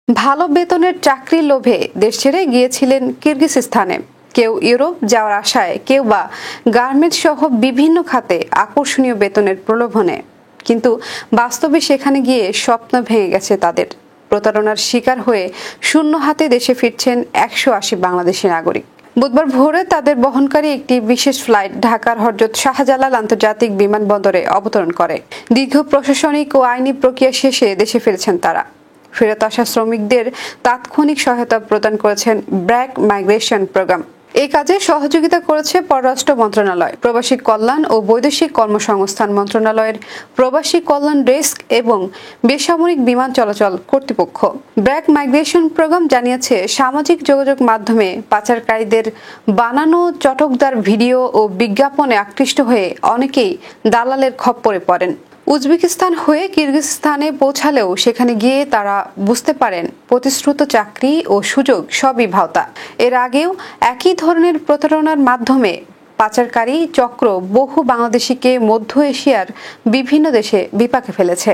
ভালো বেতনের চাকরির লোভে দেশ ছেড়ে গিয়েছিলেন কিরগিজস্তানে। কেউ ইউরোপ যাওয়ার আশায়, কেউ বা গার্মেন্টস সহ বিভিন্ন খাতে আকর্ষণীয় বেতনের প্রলোভনে। কিন্তু বাস্তবে সেখানে গিয়ে স্বপ্ন ভেঙে গেছে তাদের। প্রতারণার শিকার হয়ে শূন্য হাতে দেশে ফিরছেন 180 বাংলাদেশি নাগরিক। বুধবার ভোরে তাদের বহনকারী একটি বিশেষ ফ্লাইট ঢাকার হযরত শাহজালাল আন্তর্জাতিক বিমানবন্দরে অবতরণ করে। দীর্ঘ প্রশাসনিক ও আইনি প্রক্রিয়া শেষে দেশে ফিরেছেন তারা। ফেরত আসা শ্রমিকদের তাৎক্ষণিক সহায়তা প্রদান করেছেন ব্র্যাক মাইগ্রেশন প্রোগ্রাম। এই কাজে সহযোগিতা করেছে পররাষ্ট্র মন্ত্রণালয়, প্রবাসী কল্যাণ ও বৈদেশিক কর্মসংস্থান মন্ত্রণালয়ের প্রবাসী কল্যাণ ডেস্ক এবং বেসামরিক বিমান চলাচল কর্তৃপক্ষ। ব্র্যাক মাইগ্রেশন প্রোগ্রাম জানিয়েছে, সামাজিক যোগাযোগ মাধ্যমে পাচারকারীদের বানানো চটকদার ভিডিও ও বিজ্ঞাপনে আকৃষ্ট হয়ে অনেকেই দালালের খপ্পরে পড়েন। উজবেকিস্তান হয়ে কিরগিজস্তানে পৌঁছালেও সেখানে গিয়ে তারা বুঝতে পারেন প্রতিশ্রুত চাকরি ও সুযোগ সবই ভাওতা। এর আগেও একই ধরনের প্রতারণার মাধ্যমে পাচারকারী চক্র বহু বাংলাদেশিকে মধ্য এশিয়ার বিভিন্ন দেশে বিপাকে ফেলেছে।